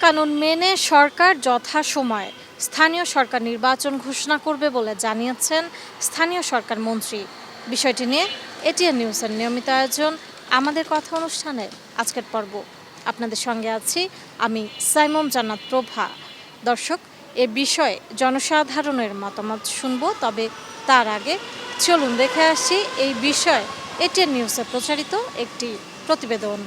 কানুন মেনে সরকার যথাসময়ে স্থানীয় সরকার নির্বাচন ঘোষণা করবে বলে জানিয়েছেন স্থানীয় সরকার মন্ত্রী। বিষয়টি নিয়ে এটিএন নিউজের নিয়মিত আয়োজন আমাদের কথা অনুষ্ঠানের আজকের পর্ব। আপনাদের সঙ্গে আছি আমি সাইমম জান্নাত প্রভা। দর্শক, এ বিষয়ে জনসাধারণের মতামত শুনব, তবে তার আগে চলুন দেখে আসি এই বিষয়ে এটিএন নিউজে প্রচারিত একটি প্রতিবেদন।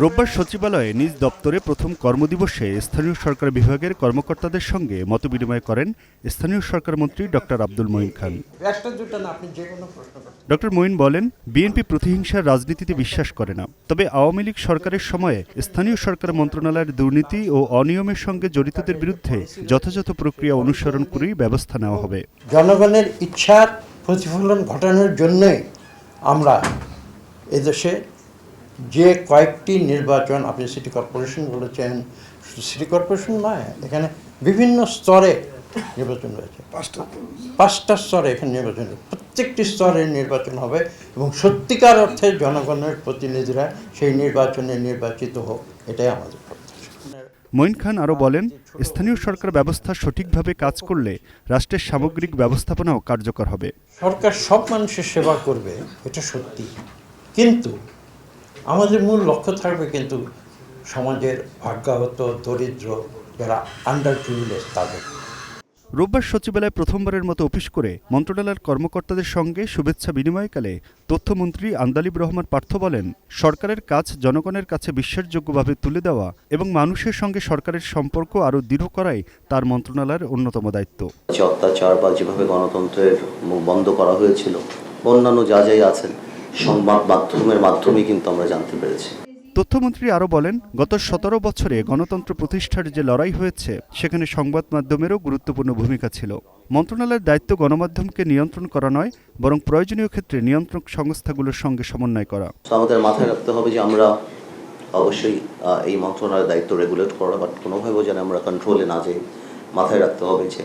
রোববার সচিবালয়ে নিজ দপ্তরে প্রথম কর্মদিবসে স্থানীয় সরকার বিভাগের কর্মকর্তাদের সঙ্গে মতবিনিময় করেন স্থানীয় সরকার মন্ত্রী ডক্টর আব্দুল মঈন খান। ডক্টর মঈন বলেন, বিএনপি প্রতিহিংসার রাজনীতিতে বিশ্বাস করে না, তবে আওয়ামী লীগ সরকারের সময়ে স্থানীয় সরকার মন্ত্রণালয়ের দুর্নীতি ও অনিয়মের সঙ্গে জড়িতদের বিরুদ্ধে যথাযথ প্রক্রিয়া অনুসরণ করেই ব্যবস্থা নেওয়া হবে। জনগণের ইচ্ছার প্রতিফলন ঘটানোর জন্যই আমরা এদেশে যে কয়েকটি নির্বাচন, আপনি সিটি কর্পোরেশন বলেছেন, সিটি কর্পোরেশন নয়, এখানে বিভিন্ন স্তরে নির্বাচন রয়েছে, পাঁচটা স্তরে এখানে নির্বাচন, প্রত্যেকটি স্তরে নির্বাচন হবে এবং সত্যিকার অর্থে জনগণের প্রতিনিধিরা সেই নির্বাচনে নির্বাচিত হোক, এটাই আমাদের প্রত্যাশা। মঈন খান আরও বলেন, স্থানীয় সরকার ব্যবস্থা সঠিকভাবে কাজ করলে রাষ্ট্রের সামগ্রিক ব্যবস্থাপনাও কার্যকর হবে। সরকার সব মানুষের সেবা করবে, এটা সত্যি, কিন্তু আমাদের মূল লক্ষ্য থাকবে কিন্তু সমাজের ভাগ্যাহত, দরিদ্র, যারা আন্ডার প্রিভিলেজ তাদের। রোববার সচিবালয়ে প্রথমবারের মতো অফিস করে মন্ত্রণালয়ের কর্মকর্তাদের সঙ্গে শুভেচ্ছা বিনিময়কালে তথ্যমন্ত্রী আন্দালিব রহমান পার্থ বলেন, সরকারের কাজ জনগণের কাছে বিশ্বাসযোগ্যভাবে তুলে দেওয়া এবং মানুষের সঙ্গে সরকারের সম্পর্ক আরও দৃঢ় করাই তার মন্ত্রণালয়ের অন্যতম দায়িত্ব। অত্যাচার বা যেভাবে গণতন্ত্রের মুখ বন্ধ করা হয়েছিল, অন্যান্য যা যাই আছেন সংবাদ মাধ্যমের মাধ্যমে কিন্তু আমরা জানতে পেরেছি। তথ্যমন্ত্রী আরও বলেন, গত 17 বছরে গণতন্ত্র প্রতিষ্ঠার যে লড়াই হয়েছে সেখানে সংবাদ মাধ্যমেরও গুরুত্বপূর্ণ ভূমিকা ছিল। মন্ত্রণালয়ের দায়িত্ব গণমাধ্যমকে নিয়ন্ত্রণ করা নয়, বরং প্রয়োজনীয় ক্ষেত্রে নিয়ন্ত্রক সংস্থাগুলোর সঙ্গে সমন্বয় করা। আমাদের মাথায় রাখতে হবে যে আমরা অবশ্যই এই মন্ত্রণালয়ের দায়িত্ব রেগুলেট করা, বাট কোনোভাবেও যেন আমরা কন্ট্রোলে না যাই। মাথায় রাখতে হবে যে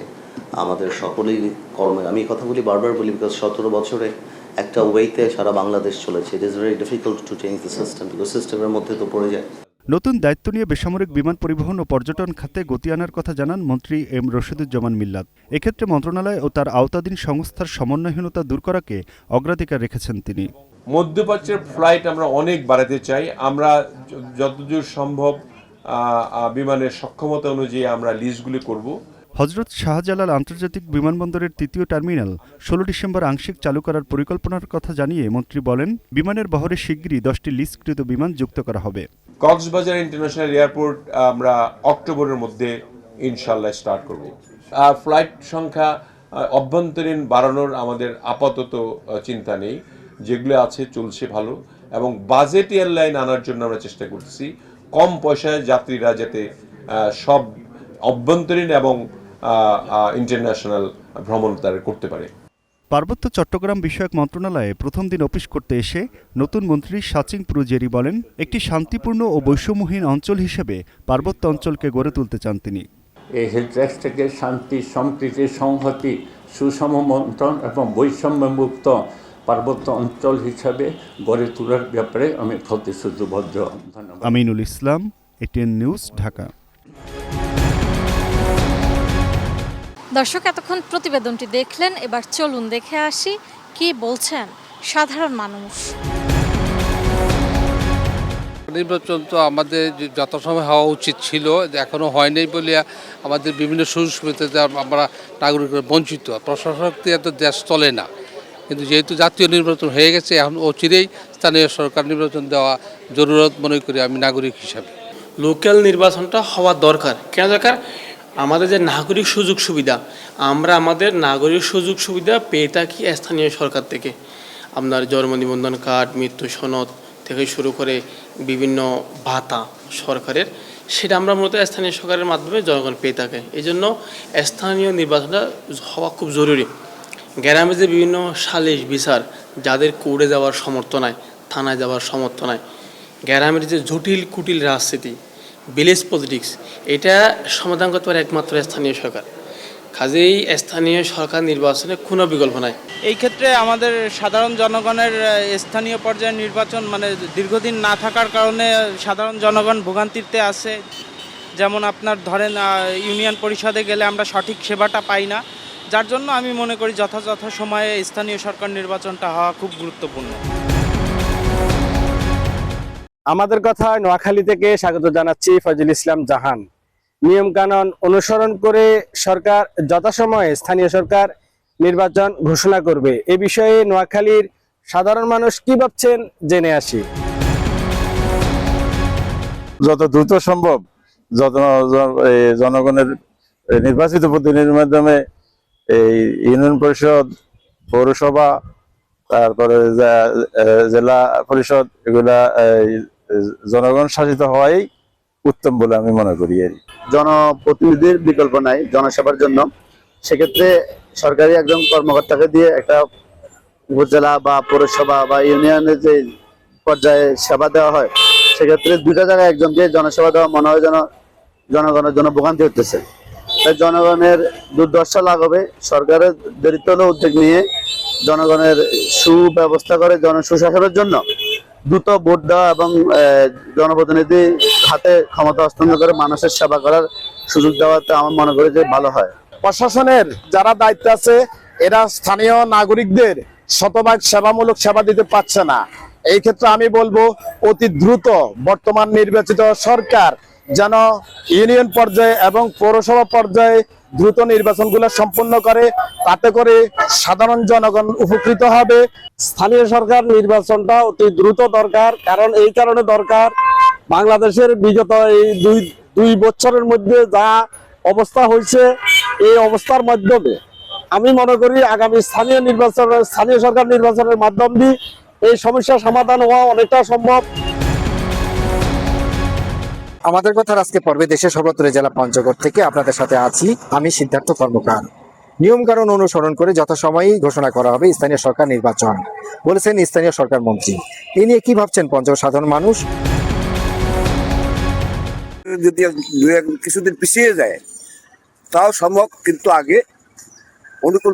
আমাদের সকলেই কর্মে, আমি কথা বলি বারবার বলি, বিকজ 17 বছরে একটা ওয়েতে সারা বাংলাদেশ চলেছে। It is very difficult to change the system, because সিস্টেমের মধ্যে তো পড়ে যায়। নতুন দায়িত্ব নিয়ে বেসামরিক বিমান পরিবহন ও পর্যটন খাতে গতি আনার কথা জানান মন্ত্রী এম রশিদুজ্জামান মিল্লাত। এক্ষেত্রে মন্ত্রণালয় ও তার আওতাধীন সংস্থার সমন্বয়হীনতা দূর করাকে অগ্রাধিকার রেখেছেন তিনি। মধ্যপ্রাচ্যের ফ্লাইট আমরা অনেক বাড়াতে চাই। আমরা যতদূর সম্ভব বিমানের সক্ষমতা অনুযায়ী আমরা লিজগুলি করব। হজরত শাহজালাল আন্তর্জাতিক বিমানবন্দরের তৃতীয় টার্মিনাল 16 ডিসেম্বর আংশিক চালু করার পরিকল্পনার কথা জানিয়ে মন্ত্রী বলেন, বিমানের বহরে শিগগিরই 10টি লিজকৃত বিমান যুক্ত করা হবে। কক্সবাজার ইন্টারন্যাশনাল এয়ারপোর্ট আমরা অক্টোবরের মধ্যে ইনশাল্লাহ স্টার্ট করব। ফ্লাইট সংখ্যা অভ্যন্তরীণ বাড়ানোর আমাদের আপাতত চিন্তা নেই, যেগুলো আছে চলছে ভালো, এবং বাজেট এয়ারলাইন আনার জন্য আমরা চেষ্টা করছি, কম পয়সায় যাত্রীরা যাতে সব অভ্যন্তরীণ এবং ইন্টারন্যাশনাল ভ্রমণ তারা করতে পারে। পার্বত্য চট্টগ্রাম বিষয়ক মন্ত্রণালয়ে প্রথম দিন অফিস করতে এসে নতুন মন্ত্রী সাচিং পুরুজেরি বলেন, একটি শান্তিপূর্ণ ও বৈষম্যহীন অঞ্চল হিসেবে পার্বত্য অঞ্চলকে গড়ে তুলতে চান তিনি। এই হেলথ থেকে শান্তি, সম্প্রীতি, সংহতি, সুষম বন্টন এবং বৈষম্যমুক্ত পার্বত্য অঞ্চল হিসাবে গড়ে তোলার ব্যাপারে আমি প্রতিশ্রুতিবদ্ধ। ধন্যবাদ। Aminul Islam, ATN news, Dhaka. দর্শক, এতক্ষণ প্রতিবেদনটি দেখলেন, এবার চলুন দেখে আসি কি বলছেন সাধারণ মানুষ। নির্বাচন তো আমাদের যথাসময় হওয়া উচিত ছিল, এখনও হয়নি বলে আমাদের বিভিন্ন সুযোগ সুবিধাতে আমরা নাগরিকরা বঞ্চিত। প্রশাসক দিয়ে তো দেশ চলে না, কিন্তু যেহেতু জাতীয় নির্বাচন হয়ে গেছে, এখন অচিরেই স্থানীয় সরকার নির্বাচন দেওয়া জরুরত মনে করি আমি নাগরিক হিসাবে। লোকাল নির্বাচনটা হওয়া দরকার। কেন দরকার? আমাদের যে নাগরিক সুযোগ সুবিধা, আমরা আমাদের নাগরিক সুযোগ সুবিধা পেয়ে থাকি স্থানীয় সরকার থেকে। আপনার জন্ম নিবন্ধন কার্ড, মৃত্যু সনদ থেকে শুরু করে বিভিন্ন ভাতা সরকারের, সেটা আমরা মূলত স্থানীয় সরকারের মাধ্যমে জনগণ পেয়ে থাকে। এই জন্য স্থানীয় নির্বাচনটা হওয়া খুব জরুরি। গ্রামে যে বিভিন্ন সালিশ বিচার, যাদের কোর্টে যাওয়ার সামর্থ্য নাই, থানায় যাওয়ার সামর্থ্য নাই, গ্রামের যে জটিল কুটিল রাজনীতি, ভিলেজ পলিটিক্স, এটা সমাধান করতে পারে একমাত্র স্থানীয় সরকার। কাজেই স্থানীয় সরকার নির্বাচনে কোনো বিকল্প নাই। এই ক্ষেত্রে আমাদের সাধারণ জনগণের স্থানীয় পর্যায়ের নির্বাচন মানে দীর্ঘদিন না থাকার কারণে সাধারণ জনগণ ভোগান্তিতে আছে। যেমন আপনার ধরেন ইউনিয়ন পরিষদে গেলে আমরা সঠিক সেবাটা পাই না, যার জন্য আমি মনে করি যথাযথ সময়ে স্থানীয় সরকার নির্বাচনটা হওয়া খুব গুরুত্বপূর্ণ। আমাদের কথা নোয়াখালী থেকে স্বাগত জানাচ্ছি ফজল ইসলাম জাহান। নিয়মকানুন অনুসরণ করে সরকার যথাসময়ে স্থানীয় সরকার নির্বাচন ঘোষণা করবে, এ বিষয়ে নোয়াখালীর সাধারণ মানুষ কি ভাবছেন জেনে আসি। যত দ্রুত সম্ভব জনগণের নির্বাচিত প্রতিনিধির মাধ্যমে এই ইউনিয়ন পরিষদ, পৌরসভা, তারপরে জেলা পরিষদ এগুলা জনগণ শাসিত হওয়াই উত্তম বলে আমি মনে করি। জনপ্রতিনিধির বিকল্প নাই জনসেবার জন্য। সেক্ষেত্রে সরকারি একজন কর্মকর্তাকে দিয়ে একটা উপজেলা বা পৌরসভা বা ইউনিয়নের যে পর্যায়ে সেবা দেওয়া হয়, সেক্ষেত্রে দুইটা জায়গায় একজনকে জনসেবা দেওয়া মনে হয় যেন জনগণের জন্য ভোগান্তি হতেছে। তাই জনগণের দুর্দশা লাঘবে সরকারের দেরিতে হলেও উদ্যোগ নিয়ে জনগণের সুব্যবস্থা করে সুশাসনের জন্য দ্রুত ভোট দেওয়া এবং জনপ্রতিনিধি হাতে ক্ষমতা হস্তান্তর করে মানুষের সেবা করার সুযোগ দেওয়াতে আমার মনে করি যে ভালো হয়। প্রশাসনের যারা দায়িত্ব আছে এরা স্থানীয় নাগরিকদের শতভাগ সেবামূলক সেবা দিতে পারছে না। এই ক্ষেত্রে আমি বলবো অতি দ্রুত বর্তমান নির্বাচিত সরকার যেন ইউনিয়ন পর্যায়ে এবং পৌরসভা পর্যায়ে দ্রুত নির্বাচনগুলো সম্পন্ন করে, তাতে করে সাধারণ জনগণ উপকৃত হবে। স্থানীয় সরকার নির্বাচনটা অতি দ্রুত দরকার, কারণ এই কারণে দরকার বাংলাদেশের বিগত এই দুই বছরের মধ্যে যা অবস্থা হয়েছে, এই অবস্থার মাধ্যমে আমি মনে করি আগামী স্থানীয় সরকার নির্বাচনের মাধ্যম দিয়ে এই সমস্যার সমাধান হওয়া অনেকটা সম্ভব। আমাদের কথার আজকে পর্বে দেশের সর্বত্র জেলা পঞ্চগড় থেকে আপনাদের সাথে আছি আমি সিদ্ধার্থ কর্মকার। নিয়মকানুন অনুসরণ করে যথাসময়েই ঘোষণা করা হবে স্থানীয় সরকার নির্বাচন, বলেছেন স্থানীয় সরকার মন্ত্রী। এ নিয়ে কি ভাবছেন পঞ্চগড় সাধারণ মানুষ? যদি কিছুদিন পিছিয়ে যায় তাও সম্ভব, কিন্তু আগে অনুকূল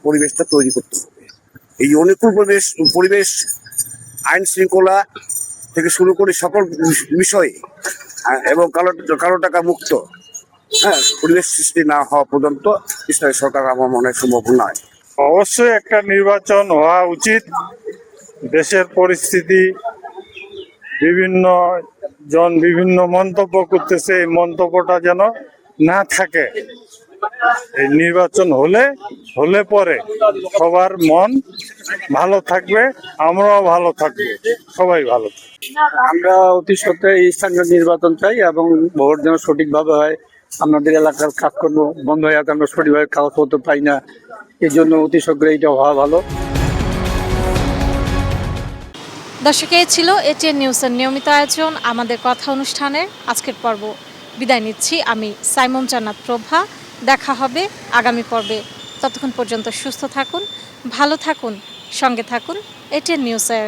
পরিবেশটা তৈরি করতে হবে। এই অনুকূল পরিবেশ আইন শৃঙ্খলা থেকে শুরু করে সকল বিষয়ে এবং কালো টাকা মুক্ত পরিবেশ সৃষ্টি না হওয়া পর্যন্ত স্থানীয় সরকার আমার মনে হয় সম্ভব নয়। অবশ্যই একটা নির্বাচন হওয়া উচিত। দেশের পরিস্থিতি বিভিন্ন মন্তব্য করতেছে, এই মন্তব্যটা যেন না থাকে। এই নির্বাচন হলে পরে সবার মন ভালো থাকবে, আমরাও ভালো থাকবো, সবাই ভালো থাকবে। আমরা অতি সত্ত্বই স্থানীয় নির্বাচন চাই এবং ভোট যেন সঠিকভাবে হয়। আমাদের এলাকার কাজকর্ম বন্ধ হয়ে যাতে আমরা সঠিকভাবে কাগজপত্র পাই না, এই জন্য অতি শীঘ্র এটা হওয়া ভালো। দর্শক, এই ছিল এটিএন নিউজের নিয়মিত আয়োজন আমাদের কথা অনুষ্ঠানের আজকের পর্ব। বিদায় নিচ্ছি আমি সাইমন জান্নাত প্রভা। দেখা হবে আগামী পর্বে। ততক্ষণ পর্যন্ত সুস্থ থাকুন, ভালো থাকুন, সঙ্গে থাকুন এটিএন নিউজের।